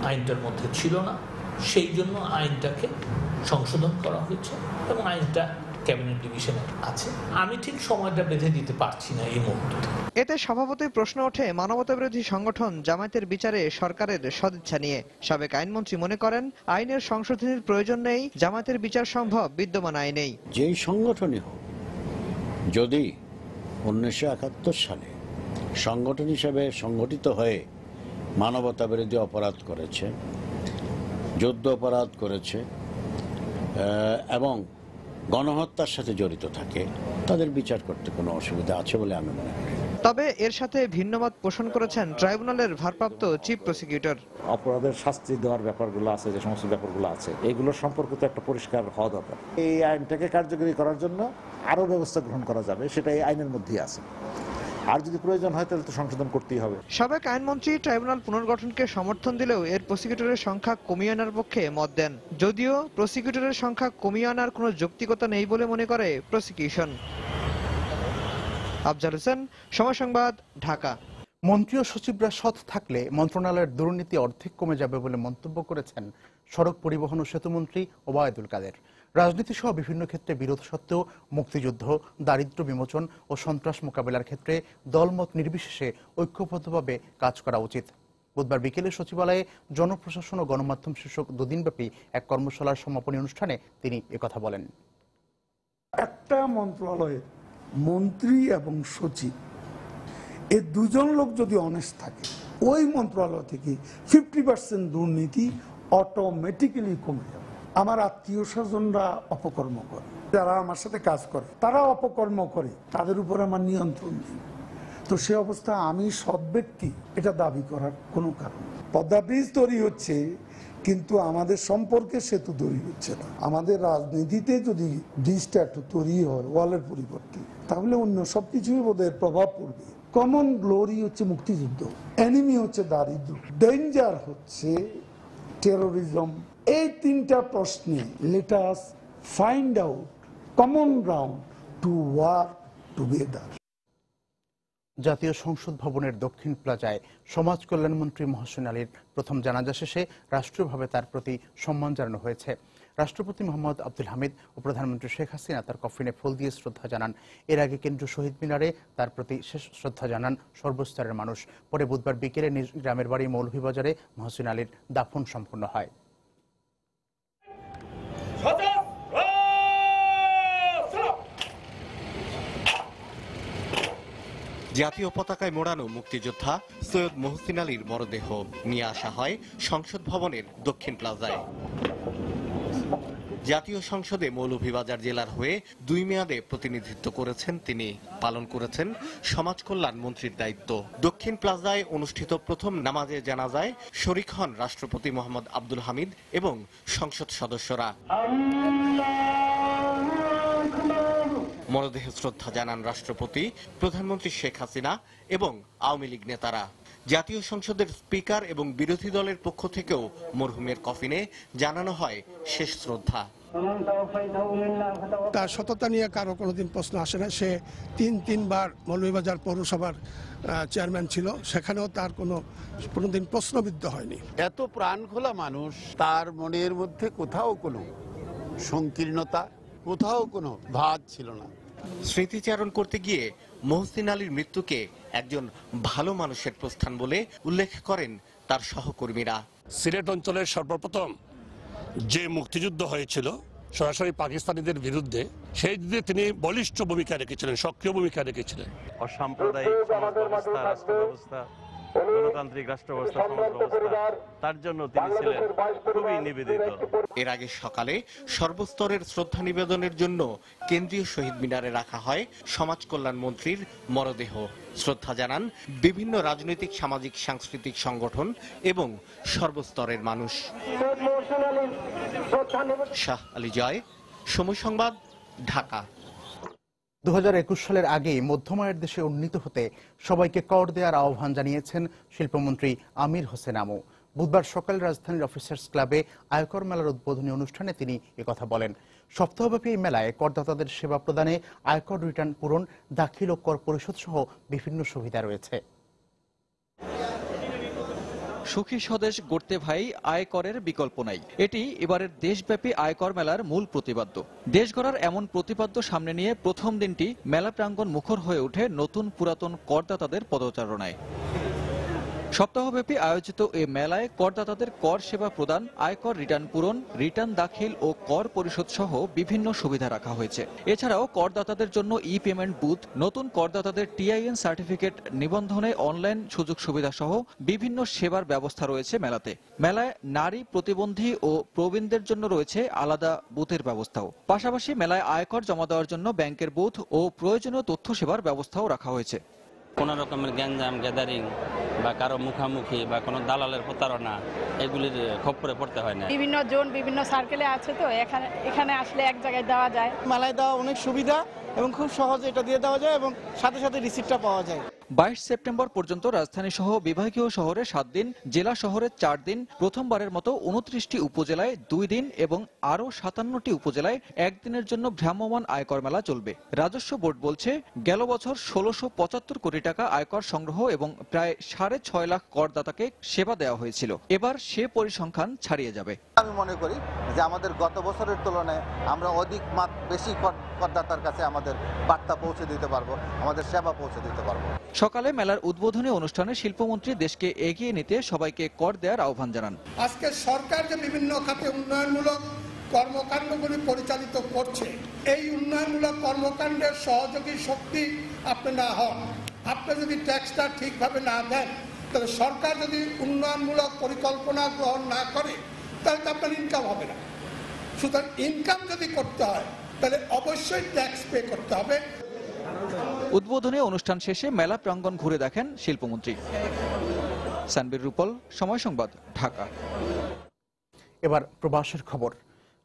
আইনটার মধ্যে ছিল না, সেই জন্য আইনটাকে সংশোধন করা হয়েছে এবং আইনটা ক্যাবিনেট ডিভিশনে আছে। আমি ঠিক সময়টা বেঁধে দিতে পারছি না এই মুহূর্তে। এতে স্বভাবতই প্রশ্ন ওঠে মানবতাবিরোধী সংগঠন জামায়াতের বিচারে সরকারের সদিচ্ছা নিয়ে। সাবেক আইনমন্ত্রী মনে করেন আইনের সংশোধনের প্রয়োজন নেই, জামায়াতের বিচার সম্ভব বিদ্যমান আইনেই। যেই সংগঠনই হোক, যদি 1971 সালে সংগঠন হিসেবে সংগঠিত হয়ে মানবতাবিরোধী অপরাধ করেছে, যুদ্ধ অপরাধ করেছে এবং গণহত্যার সাথে জড়িত থাকে, তাদের বিচার করতে কোনো অসুবিধা আছে বলে আমি মনে করি। তবে এর সাথে ভিন্নমত পোষণ করেছেন ট্রাইব্যুনালের ভারপ্রাপ্ত চিফ প্রসিকিউটর। অপরাধের শাস্তি দেওয়ার ব্যাপারগুলো আছে, যে সমস্ত ব্যাপারগুলো আছে, এগুলো সম্পর্কে তো একটা পরিষ্কার হওয়া দরকার। এই আইনটাকে কার্যকরী করার জন্য আরও ব্যবস্থা গ্রহণ করা যাবে, সেটা এই আইনের মধ্যেই আছে। আর যদি প্রয়োজন হয় তাহলে তো সংশোধন করতেই হবে। সাবেক আইনমন্ত্রী ট্রাইব্যুনাল পুনর্গঠনকে সমর্থন দিলেও এর প্রসিকিউটরের সংখ্যা কমিয়ে আনার পক্ষে মত দেন, যদিও প্রসিকিউটরের সংখ্যা কমিয়ে আনার কোনো যৌক্তিকতা নেই বলে মনে করে প্রসিকিউশন। আফজাল হোসেন, সময় সংবাদ, ঢাকা। মন্ত্রী ও সচিবরা সৎ থাকলে মন্ত্রণালয়ের দুর্নীতি অর্ধেক কমে যাবে বলে মন্তব্য করেছেন সড়ক পরিবহন ও সেতুমন্ত্রী ওবায়দুল কাদের। রাজনীতি সহ বিভিন্ন ক্ষেত্রে বিরোধ সত্ত্বেও মুক্তিযুদ্ধ, দারিদ্র্য বিমোচন ও সন্ত্রাস মোকাবেলার ক্ষেত্রে দলমত নির্বিশেষে ঐক্যবদ্ধভাবে কাজ করা উচিত। বুধবার বিকেলে সচিবালয়ে জনপ্রশাসন ও গণমাধ্যম শীর্ষক দুদিনব্যাপী এক কর্মশালার সমাপনী অনুষ্ঠানে তিনি একথা বলেন। একটা মন্ত্রণালয়ের মন্ত্রী এবং সচিব, এই দুজন লোক যদি অনেস্ট থাকে, ওই মন্ত্রণালয় থেকে 50% দুর্নীতি অটোমেটিক্যালি কমে যাবে। আমার আত্মীয় স্বজনরা অপকর্ম করে, যারা আমার সাথে কাজ করে তারা অপকর্ম করে, তাদের উপর আমার নিয়ন্ত্রণ নেই। তো সে অবস্থা আমি সৎ ব্যক্তি এটা দাবি করার কোনো কারণ। পদ্মা ব্রিজ তৈরি হচ্ছে, কিন্তু আমাদের সম্পর্কে সেতু তৈরি হচ্ছে না। আমাদের রাজনীতিতে যদি ব্রিজটা একটু তৈরি হয় ওয়ালের পরিবর্তে, তাহলে অন্য সবকিছুই বোধহয় প্রভাব পড়বে। কমন গ্লোরি হচ্ছে মুক্তিযুদ্ধ, এনিমি হচ্ছে দারিদ্র, ডেঞ্জার হচ্ছে টেরোরিজম। এই তিনটা প্রশ্নে let us find out common ground to work together. জাতীয় সংসদ ভবনের দক্ষিণ প্লাজায় সমাজ কল্যাণমন্ত্রী মহসিন আলীর প্রথম জানাজা শেষে রাষ্ট্রীয়ভাবে তার প্রতি সম্মান জানানো হয়েছে। রাষ্ট্রপতি মোহাম্মদ আব্দুল হামিদ ও প্রধানমন্ত্রী শেখ হাসিনা তার কফিনে ফুল দিয়ে শ্রদ্ধা জানান। এর আগে কেন্দ্রীয় শহীদ মিনারে তার প্রতি শেষ শ্রদ্ধা জানান সর্বস্তরের মানুষ। পরে বুধবার বিকেলে নিজ গ্রামের বাড়ি মৌলভীবাজারে মহসিন আলীর দাফন সম্পন্ন হয়। জাতীয় পতাকায় মোড়ানো মুক্তিযোদ্ধা সৈয়দ মহসিন আলীর মরদেহ নিয়ে আসা হয় সংসদ ভবনের দক্ষিণ প্লাজায়। জাতীয় সংসদে মৌলভীবাজার জেলার হয়ে 2 মেয়াদে প্রতিনিধিত্ব করেছেন তিনি। পালন করেছেন সমাজ কল্যাণ মন্ত্রীর দায়িত্ব। দক্ষিণ প্লাজায় অনুষ্ঠিত প্রথম নামাজে জানাজায় শরীক হন রাষ্ট্রপতি মোহাম্মদ আব্দুল হামিদ এবং সংসদ সদস্যরা। মরদেহে শ্রদ্ধা জানান রাষ্ট্রপতি, প্রধানমন্ত্রী শেখ হাসিনা এবং আওয়ামী লীগ নেতারা। জাতীয় সংসদের স্পিকার এবং বিরোধী দলের পক্ষ থেকেও মরহুমের কফিনে জানানো হয় শেষ শ্রদ্ধা। তার সততা নিয়ে কারো কোনোদিন প্রশ্ন আসে না। সে 3বার মৌলভীবাজার পৌরসভার চেয়ারম্যান ছিল, সেখানেও তার কোনোদিন প্রশ্নবিদ্ধ হয়নি। এত প্রাণ খোলা মানুষ, তার মনের মধ্যে কোথাও কোনো সংকীর্ণতা, কোথাও কোনো ভাগ ছিল না। স্মৃতিচারণ করতে গিয়ে মহসিন আলীর মৃত্যুকে একজন ভালো মানুষের প্রস্থান বলে উল্লেখ করেন তার সহকর্মীরা। সিলেট অঞ্চলের সর্বপ্রথম যে মুক্তিযুদ্ধ হয়েছিল সরাসরি পাকিস্তানিদের বিরুদ্ধে, সেই যুদ্ধে তিনি বলিষ্ঠ ভূমিকা রেখেছিলেন, সক্রিয় ভূমিকা রেখেছিলেন। অসাম্প্রদায়িক সমাজ ব্যবস্থা, রাষ্ট্র ব্যবস্থা, গণতান্ত্রিক রাষ্ট্র ব্যবস্থা, সমাজ ব্যবস্থা, তার জন্য তিনি ছিলেন খুবই নিবেদিত। এর আগে সকালে সর্বস্তরের শ্রদ্ধা নিবেদনের জন্য কেন্দ্রীয় শহীদ মিনারে রাখা হয় সমাজ কল্যাণ মন্ত্রীর মরদেহ। শ্রদ্ধা জানান বিভিন্ন রাজনৈতিক, সামাজিক, সাংস্কৃতিক সংগঠন এবং সর্বস্তরের মানুষ। শাহ আলী জয়, সময় সংবাদ, ঢাকা। 2021 সালের আগে মধ্যম আয়ের দেশে উন্নীত হতে সবাইকে কর দেওয়ার আহ্বান জানিয়েছেন শিল্পমন্ত্রী আমির হোসেন আমু। বুধবার সকালে রাজধানীর অফিসার্স ক্লাবে আয়কর মেলার উদ্বোধনী অনুষ্ঠানে তিনি একথা বলেন। সপ্তাহব্যাপী এই মেলায় করদাতাদের সেবা প্রদানে, আয়কর রিটার্ন পূরণ, দাখিল ও কর পরিশোধ সহ বিভিন্ন সুবিধা রয়েছে। সুখী স্বদেশ গড়তে ভাই আয়করের বিকল্প নাই, এটি এবারের দেশব্যাপী আয়কর মেলার মূল প্রতিপাদ্য। দেশ গড়ার এমন প্রতিপাদ্য সামনে নিয়ে প্রথম দিনটি মেলা প্রাঙ্গণ মুখর হয়ে ওঠে নতুন পুরাতন করদাতাদের পদচারণায়। সপ্তাহব্যাপী আয়োজিত এ মেলায় করদাতাদের কর সেবা প্রদান, আয়কর রিটার্ন পূরণ, রিটার্ন দাখিল ও কর পরিশোধ সহ বিভিন্ন সুবিধা রাখা হয়েছে। এছাড়াও করদাতাদের জন্য পেমেন্ট বুথ, নতুন করদাতাদের টিআইএন সার্টিফিকেট নিবন্ধনে অনলাইন সুযোগ সুবিধা সহ বিভিন্ন সেবার ব্যবস্থা রয়েছে মেলাতে। মেলায় নারী, প্রতিবন্ধী ও প্রবীণদের জন্য রয়েছে আলাদা বুথের ব্যবস্থাও। পাশাপাশি মেলায় আয়কর জমা দেওয়ার জন্য ব্যাংকের বুথ ও প্রয়োজনীয় তথ্য সেবার ব্যবস্থাও রাখা হয়েছে। কোনো রকমের গ্যাঞ্জাম, গ্যাদারিং বা কারো মুখামুখি বা কোনো দালালের প্রতারণা এগুলির খপ্পরে পড়তে হয় না। বিভিন্ন জোন, বিভিন্ন সার্কেলে আছে, তো এখানে আসলে এক জায়গায় দেওয়া যায়। মেলায় দেওয়া অনেক সুবিধা এবং খুব সহজে এটা দিয়ে দেওয়া যায় এবং সাথে সাথে রিসিপ্টটা পাওয়া যায়। 22 সেপ্টেম্বর পর্যন্ত রাজধানী সহ বিভাগীয় শহরে 7 দিন, জেলা শহরে 4 দিন, প্রথমবারের মতো 29টি উপজেলায় 2 দিন এবং আরও 57টি উপজেলায় 1 দিনের জন্য ভ্রাম্যমাণ আয়কর মেলা চলবে। রাজস্ব বোর্ড বলছে, গেল বছর 1675 কোটি টাকা আয়কর সংগ্রহ এবং প্রায় 6.5 লাখ করদাতাকে সেবা দেওয়া হয়েছিল। এবার সে পরিসংখ্যান ছাড়িয়ে যাবে। আমি মনে করি যে আমাদের গত বছরের তুলনায় আমরা বেশি করদাতার কাছে আমাদের বার্তা পৌঁছে দিতে পারবো, আমাদের সেবা পৌঁছে দিতে পারবো। সকালে মেলার উদ্বোধনী অনুষ্ঠানে শিল্পমন্ত্রী দেশকে এগিয়ে নিতে সবাইকে কর দেওয়ার আহ্বান জানান। আজকে সরকার যে বিভিন্ন খাতে উন্নয়নমূলক কর্মকাণ্ডগুলি পরিচালিত করছে, এই উন্নয়নমূলক কর্মকাণ্ডের সহযোগী শক্তি আপনি না হন, আপনি যদি ট্যাক্সটা ঠিকভাবে না দেন, তাহলে সরকার যদি উন্নয়নমূলক পরিকল্পনা গ্রহণ না করে, তাহলে তো আপনার ইনকাম হবে না। সুতরাং ইনকাম যদি করতে হয় তাহলে অবশ্যই ট্যাক্স পে করতে হবে। উদ্বোধনী অনুষ্ঠান শেষে মেলা প্রাঙ্গণ ঘুরে দেখেন শিল্পমন্ত্রী। সানবীর রূপল, সময় সংবাদ, ঢাকা। এবার প্রবাসের খবর।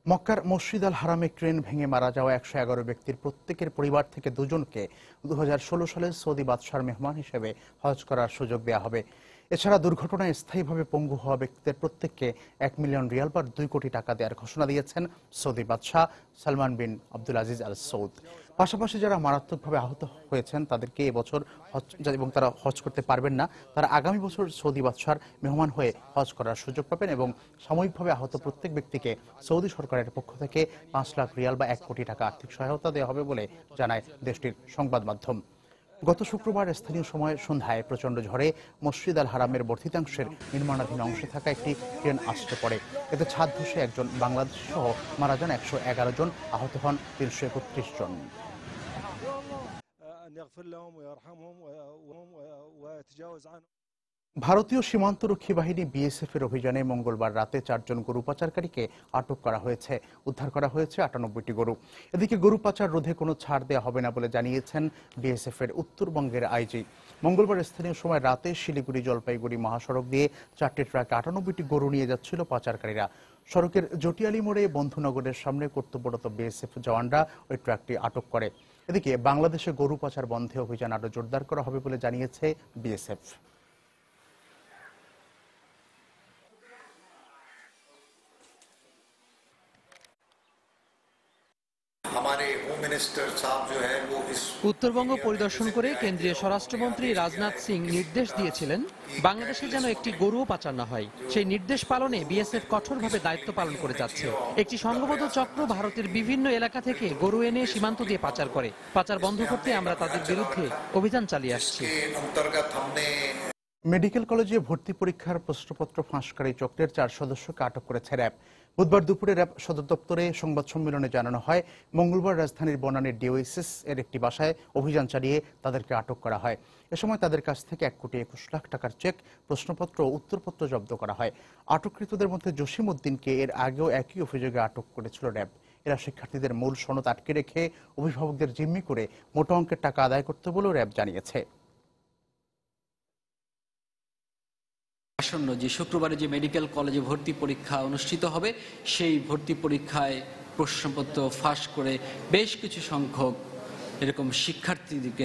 মক্কার মসজিদ আল হারামে ক্রেন ভেঙে মারা যাওয়া 111 ব্যক্তির প্রত্যেকের পরিবার থেকে 2 জনকে 2016 সালে সৌদি বাদশার মেহমান হিসেবে হজ করার সুযোগ দেওয়া হবে। এছাড়া দুর্ঘটনায় স্থায়ীভাবে পঙ্গু হওয়া ব্যক্তিদের প্রত্যেককে 1 মিলিয়ন রিয়াল বা 2 কোটি টাকা দেওয়ার ঘোষণা দিয়েছেন সৌদি বাদশাহ সালমান বিন আব্দুল আজিজ আল সৌদ। পাশাপাশি যারা মারাত্মকভাবে আহত হয়েছেন তাদেরকে এবছর হজ এবং তারা হজ করতে পারবেন না, তারা আগামী বছর সৌদি বাদশার মেহমান হয়ে হজ করার সুযোগ পাবেন এবং সাময়িকভাবে আহত প্রত্যেক ব্যক্তিকে সৌদি সরকারের পক্ষ থেকে 5 লাখ রিয়াল বা 1 কোটি টাকা আর্থিক সহায়তা দেওয়া হবে বলে জানায় দেশটির সংবাদ মাধ্যম। গত শুক্রবার স্থানীয় সময় সন্ধ্যায় প্রচণ্ড ঝড়ে মসজিদ আল হারামের বর্ধিতাংশের নির্মাণাধীন অংশে থাকা একটি ক্রেন আছড়ে পড়ে। এতে ছাদ ধসে একজন বাংলাদেশি সহ মারা যান 111 জন, আহত হন 331 জন। ভারতীয় সীমান্তরক্ষী বাহিনী বিএসএফ এর অভিযানে মঙ্গলবার রাতে 4 জন গরু পাচারকারীকে আটক করা হয়েছে। উদ্ধার করা হয়েছে 98টি গরু। এদিকে গরু পাচার রোধে কোনো ছাড় দেওয়া হবে না বলে জানিয়েছেন বিএসএফ এর উত্তরবঙ্গের আইজি। মঙ্গলবার স্থানীয় সময় রাতে শিলিগুড়ি জলপাইগুড়ি মহাসড়ক দিয়ে 4টি ট্রাকে 98টি গরু নিয়ে যাচ্ছিল পাচারকারীরা। সড়কের জটিয়ালি মোড়ে বন্ধুনগরের সামনে কর্তব্যরত বিএসএফ জওয়ানরা ওই ট্রাকটি আটক করে। এদিকে বাংলাদেশে গরু পাচার বন্ধে অভিযান আরো জোরদার করা হবে বলে জানিয়েছে বিএসএফ। উত্তরবঙ্গ পরিদর্শন করে কেন্দ্রীয় স্বরাষ্ট্রমন্ত্রী রাজনাথ সিং নির্দেশ দিয়েছিলেন বাংলাদেশে যেন একটি গরুও পাচার না হয়। সেই নির্দেশ পালনে বিএসএফ কঠোরভাবে দায়িত্ব পালন করে যাচ্ছে। একটি সংঘবদ্ধ চক্র ভারতের বিভিন্ন এলাকা থেকে গরু এনে সীমান্ত দিয়ে পাচার করে। পাচার বন্ধ করতে আমরা তাদের বিরুদ্ধে অভিযান চালিয়ে আসছি। মেডিকেল কলেজে ভর্তি পরীক্ষার প্রশ্নপত্র ফাঁসকারী চক্রের 4 সদস্যকে আটক করেছে র্যাব। বুধবার দুপুরে র্যাব সদর দপ্তরে সংবাদ সম্মেলনে জানানো হয়, মঙ্গলবার রাজধানীর বনানীর ডিওএসএস এর একটি বাসায় অভিযান চালিয়ে তাদেরকে আটক করা হয়। এ সময় তাদের কাছ থেকে 1 কোটি 21 লাখ টাকার চেক, প্রশ্নপত্র ও উত্তরপত্র জব্দ করা হয়। আটককৃতদের মধ্যে জসিম উদ্দিনকে এর আগেও একই অভিযোগে আটক করেছিল র্যাব। এরা শিক্ষার্থীদের মূল সনদ আটকে রেখে অভিভাবকদের জিম্মি করে মোটা অঙ্কের টাকা আদায় করতে বলেও র্যাব জানিয়েছে। আসন্ন যে শুক্রবারে যে মেডিকেল কলেজে ভর্তি পরীক্ষা অনুষ্ঠিত হবে, সেই ভর্তি পরীক্ষায় প্রশ্নপত্র ফাঁস করে বেশ কিছু সংখ্যক এরকম শিক্ষার্থীদেরকে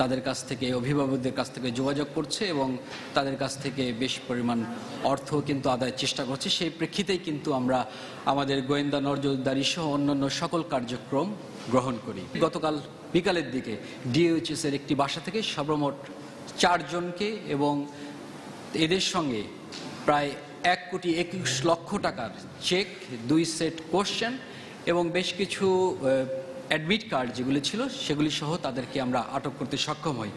তাদের কাছ থেকে, অভিভাবকদের কাছ থেকে যোগাযোগ করছে এবং তাদের কাছ থেকে বেশ পরিমাণ অর্থ কিন্তু আদায়ের চেষ্টা করছে। সেই প্রেক্ষিতেই কিন্তু আমরা আমাদের গোয়েন্দা নজরদারি সহ অন্যান্য সকল কার্যক্রম গ্রহণ করি। গতকাল বিকালের দিকে ডিওএইচএস এর একটি বাসা থেকে সর্বমোট 4 জনকে এবং এদের সঙ্গে প্রায় 1,21,00,000 টাকার চেক, 2 সেট কোশ্চেন এবং বেশ কিছু অ্যাডমিট কার্ড যেগুলি ছিল সেগুলি সহ তাদেরকে আমরা আটক করতে সক্ষম হই।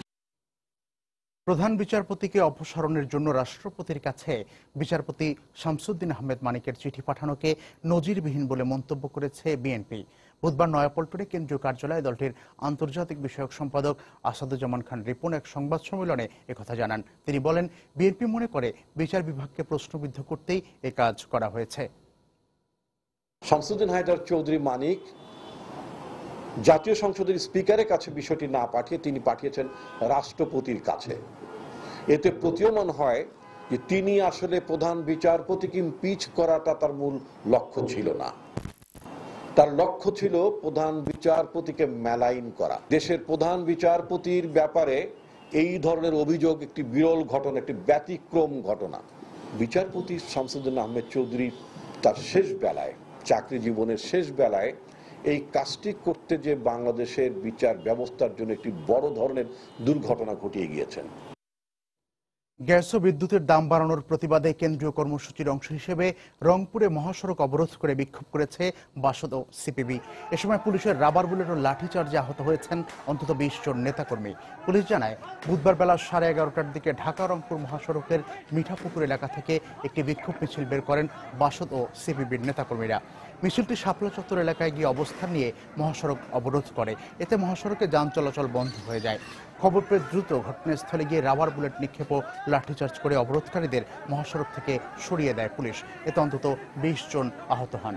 প্রধান বিচারপতিকে অপসারণের জন্য রাষ্ট্রপতির কাছে বিচারপতি শামসুদ্দিন আহমেদ মানিকের চিঠি পাঠানোকে নজিরবিহীন বলে মন্তব্য করেছে বিএনপি। বুধবার নয়াপল্টনে কেন্দ্রীয় কার্যালয়ে দলটির আন্তর্জাতিক বিষয়ক সম্পাদক আসাদুজ্জামান খান রিপন এক সংবাদ সম্মেলনে একথা জানান। তিনি বলেন, বিএনপি মনে করে বিচার বিভাগকে প্রশ্নবিদ্ধ করতেই এ কাজ করা হয়েছে। শামসুদ্দিন হায়দার চৌধুরী মানিক জাতীয় সংসদের স্পিকারের কাছে বিষয়টি না পাঠিয়ে তিনি পাঠিয়েছেন রাষ্ট্রপতির কাছে। এতে প্রতীয়মান হয় যে তিনি আসলে প্রধান বিচারপতিকে ইমপিচ করাটা তার মূল লক্ষ্য ছিল না। তার লক্ষ্য ছিল প্রধান বিচারপতিকে মেলাইন করা। দেশের প্রধান বিচারপতির ব্যাপারে এই ধরনের অভিযোগ একটি বিরল ঘটনা, একটি ব্যতিক্রম ঘটনা। বিচারপতি শামসুদ্দিন আহমেদ চৌধুরী তার শেষ বেলায়, চাকরি জীবনের শেষ বেলায় এই কাজটি করতে যে বাংলাদেশের বিচার ব্যবস্থার জন্য একটি বড় ধরনের দুর্ঘটনা ঘটিয়ে গিয়েছেন। গ্যাস ও বিদ্যুতের দাম বাড়ানোর প্রতিবাদে কেন্দ্রীয় কর্মসূচির অংশ হিসেবে রংপুরে মহাসড়ক অবরোধ করে বিক্ষোভ করেছে বাসদ ও সিপিবি। এ সময় পুলিশের রাবার বুলেট ও লাঠিচার্জে আহত হয়েছেন অন্তত 20 জন নেতাকর্মী। পুলিশ জানায়, বুধবার বেলা 11:30টার দিকে ঢাকা রংপুর মহাসড়কের মিঠাপুকুর এলাকা থেকে একটি বিক্ষোভ মিছিল বের করেন বাসদ ও সিপিবির নেতাকর্মীরা। মিছিলটি শাপলা চত্বর এলাকায় গিয়ে অবস্থান নিয়ে মহাসড়ক অবরোধ করে। এতে মহাসড়কে যান চলাচল বন্ধ হয়ে যায়। খবর পেয়ে দ্রুত ঘটনাস্থলে গিয়ে রাবার বুলেট নিক্ষেপ ও লাঠিচার্জ করে অবরোধকারীদের মহাসড়ক থেকে সরিয়ে দেয় পুলিশ। এতে অন্তত 20 জন আহত হন।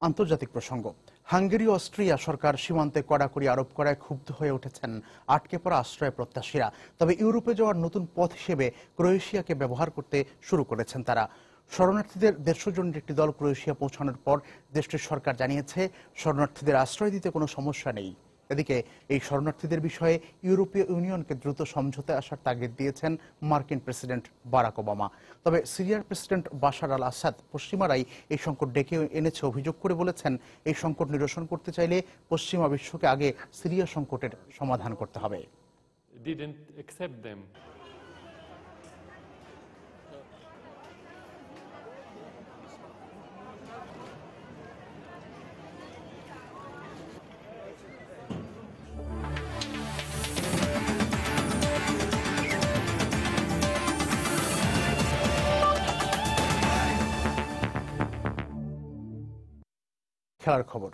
আন্তর্জাতিক প্রসঙ্গ। হাঙ্গেরি ও অস্ট্রিয়া সরকার সীমান্তে কড়াকড়ি আরোপ করায় ক্ষুব্ধ হয়ে উঠেছেন আটকে পড়া আশ্রয় প্রত্যাশীরা। তবে ইউরোপে যাওয়ার নতুন পথ হিসেবে ক্রোয়েশিয়াকে ব্যবহার করতে শুরু করেছেন তারা। শরণার্থীদের 150 জনের একটি দল ক্রোয়েশিয়া পৌঁছানোর পর দেশটির সরকার জানিয়েছে, শরণার্থীদের আশ্রয় দিতে কোনো সমস্যা নেই। এদিকে এই শরণার্থীদের বিষয়ে ইউরোপীয় ইউনিয়নকে দ্রুত সমঝোতায় আসার তাগিদ দিয়েছেন মার্কিন প্রেসিডেন্ট বারাক ওবামা। তবে সিরিয়ার প্রেসিডেন্ট বাশার আল আসাদ পশ্চিমারাই এই সংকট ডেকে এনেছে অভিযোগ করে বলেছেন, এই সংকট নিরসন করতে চাইলে পশ্চিমা বিশ্বকে আগে সিরিয়া সংকটের সমাধান করতে হবে। খেলার খবর।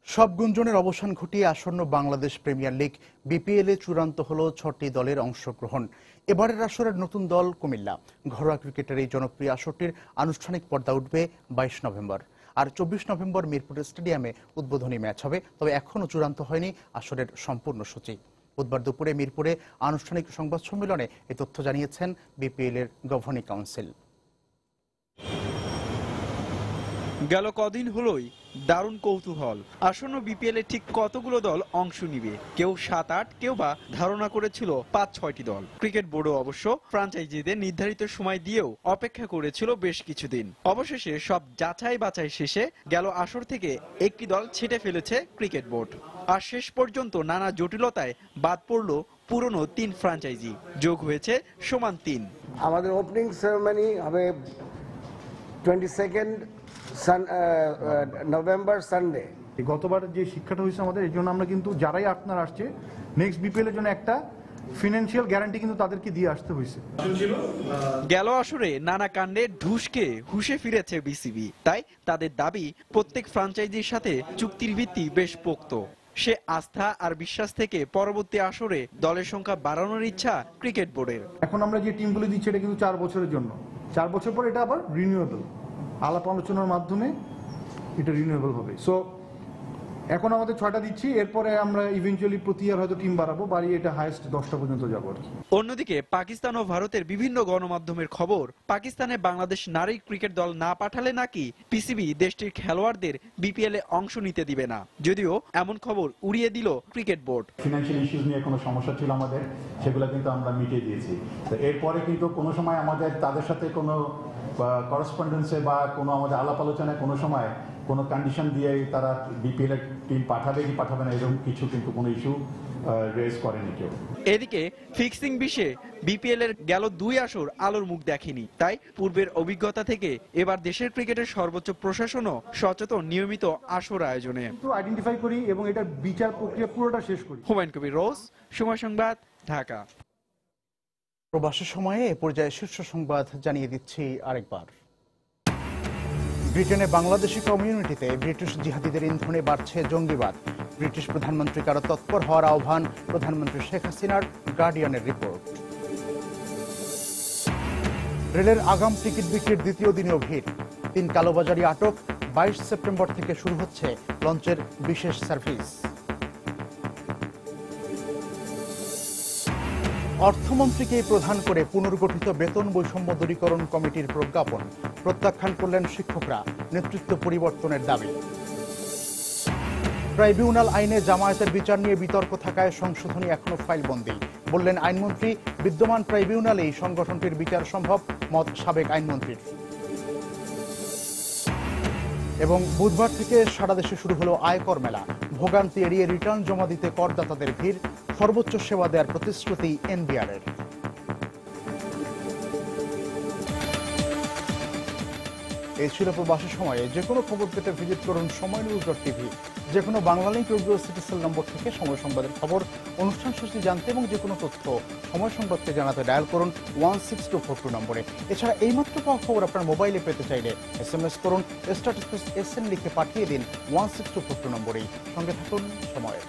সব গুঞ্জনের অবসান ঘটিয়ে আসন্ন বাংলাদেশ প্রিমিয়ার লিগ বিপিএল এ চূড়ান্ত হল 6টি দলের অংশগ্রহণ। এবারের আসরের নতুন দল কুমিল্লা। ঘরোয়া ক্রিকেটের এই জনপ্রিয় আসরটির আনুষ্ঠানিক পর্দা উঠবে 22 নভেম্বর। আর 24 নভেম্বর মিরপুর স্টেডিয়ামে উদ্বোধনী ম্যাচ হবে। তবে এখনও চূড়ান্ত হয়নি আসরের সম্পূর্ণ সূচি। বুধবার দুপুরে মিরপুরে আনুষ্ঠানিক সংবাদ সম্মেলনে এই তথ্য জানিয়েছেন বিপিএল এর গভর্নিং কাউন্সিল। গেল কদিন হলোই দারুণ কৌতূহল, আসন্ন বিপিএল এ ঠিক কতগুলো দল অংশ নিবে। কেউ 7-8, কেউ বা ধারণা করেছিল 5-6টি দল। ক্রিকেট বোর্ডও অবশ্য ফ্রাঞ্চাইজিদের নির্ধারিত সময় দিয়েও অপেক্ষা করেছিল বেশ কিছুদিন। অবশেষে সব যাচাই বাছাই শেষে গেল আসর থেকে একটি দল ছেটে ফেলেছে ক্রিকেট বোর্ড। আর শেষ পর্যন্ত নানা জটিলতায় বাদ পড়ল পুরনো 3 ফ্রাঞ্চাইজি, যোগ হয়েছে সমান 3। আমাদের ওপেনিং সেরেমনি হবে 22 নভেম্বর সানডে। গতবার যে শিক্ষাটা হয়েছে আমাদের, এই জন্য আমরা কিন্তু যারাই আপনার আসছে নেক্সট বিপিএল এর জন্য একটা ফিনান্সিয়াল গ্যারান্টি কিন্তু তাদেরকে দিয়ে আসতে হয়েছে। গেল আসরে নানা কাণ্ডে ঢুসকে হুশে ফিরেছে বিসিবি। তাই তাদের দাবি, প্রত্যেক ফ্রাঞ্চাইজির সাথে চুক্তির ভিত্তি বেশ পোক্ত। সে আস্থা আর বিশ্বাস থেকে পরবর্তী আসরে দলের সংখ্যা বাড়ানোর ইচ্ছা ক্রিকেট বোর্ডের। এখন আমরা যে টিমগুলো দিচ্ছি এটা কিন্তু 4 বছরের জন্য। 4 বছর পর এটা আবার রিনিউয়েবল, আলাপ আলোচনার মাধ্যমে এটা রিনিউয়েবল হবে। সো এখন আমাদের 6টা দিচ্ছি, এরপরে আমরা ইভেন্চুয়ালি প্রতি ইয়ার হয়তো টিম বাড়িয়ে এটা হাইয়েস্ট 10টা পর্যন্ত যাবো আর কি। অন্যদিকে পাকিস্তান ও ভারতের বিভিন্ন গণমাধ্যমের খবর, পাকিস্তানে বাংলাদেশ নারী ক্রিকেট দল না পাঠালে নাকি পিসিবি দেশটির খেলোয়াড়দের বিপিএল এ অংশ নিতে দিবে না। যদিও এমন খবর উড়িয়ে দিল ক্রিকেট বোর্ড। ফিনান্সিয়াল ইস্যুস নিয়ে কোনো সমস্যা ছিল আমাদের, সেগুলো কিন্তু আমরা মিটিয়ে দিয়েছি। তো এরপরে কিন্তু কোনো সময় আমাদের তাদের সাথে কোনো করসপন্ডেন্সে বা কোনো আমাদের আলাপ আলোচনায় কোনো সময় কোনো কন্ডিশন দিয়ে তারা বিপিএল এর টিম পাঠাবে কি পাঠাবে না এরকম কিছু কিন্তু কোনো ইস্যু রেজ করেনি কেউ। এদিকে ফিক্সিং বিষয়ে বিপিএল এর গেল 2 আসর আলোর মুখ দেখেনি, তাই পূর্বের অভিজ্ঞতা থেকে এবার দেশের ক্রিকেটের সর্বোচ্চ প্রশাসনও সচেতন নিয়মিত আসর আয়োজনে। আইডেন্টিফাই করি এবং এটার বিচার প্রক্রিয়া পুরোটা শেষ করি। হুমায়ুন কবির রোজ, সময় সংবাদ, ঢাকা। প্রবাসী সময়ে এ পর্যায়ে শীর্ষ সংবাদ জানিয়ে দিচ্ছি আরেকবার। ব্রিটেনে বাংলাদেশি কমিউনিটিতে ব্রিটিশ জিহাদিদের ইন্ধনে বাড়ছে জঙ্গিবাদ। ব্রিটিশ প্রধানমন্ত্রীকে আরো তৎপর হওয়ার আহ্বান প্রধানমন্ত্রী শেখ হাসিনার, গার্ডিয়ানের রিপোর্ট। রেলের আগাম টিকিট বিক্রির দ্বিতীয় দিনেও ভিড়। 3 কালোবাজারি আটক। 22 সেপ্টেম্বর থেকে শুরু হচ্ছে লঞ্চের বিশেষ সার্ভিস। অর্থমন্ত্রীকে প্রধান করে পুনর্গঠিত বেতন বৈষম্য দূরীকরণ কমিটির প্রজ্ঞাপন প্রত্যাখ্যান করলেন শিক্ষকরা, নেতৃত্ব পরিবর্তনের দাবি। ট্রাইব্যুনাল আইনে জামায়াতের বিচার নিয়ে বিতর্ক থাকায় সংশোধনী এখনো ফাইলবন্দি, বললেন আইনমন্ত্রী। বিদ্যমান ট্রাইব্যুনালেই সংগঠনটির বিচার সম্ভব, মত সাবেক আইনমন্ত্রীর। এবং বুধবার থেকে সারা দেশে শুরু হলো আয়কর মেলা। ভোগান্তি এড়িয়ে রিটার্ন জমা দিতে করদাতাদের ভিড়, সর্বোচ্চ সেবা দেওয়ার প্রতিশ্রুতি এনবিআরের। এই ছিল প্রবাসী সময়ে। যে কোনো খবর পেতে ভিজিট করুন সময়নিউজ.টিভি। যে কোনো বাংলা লিংক রেডিও সিটিসেল নম্বর থেকে সময় সংবাদের খবর, অনুষ্ঠান সূচি জানতে এবং যে কোনো তথ্য সময় সংবাদকে জানাতে ডায়াল করুন 16242 নম্বরে। এছাড়া এইমাত্র পাওয়া খবর আপনার মোবাইলে পেতে চাইলে SMS করুন *SN লিখে পাঠিয়ে দিন 16242 নম্বরেই। সঙ্গে থাকুন সময়ের।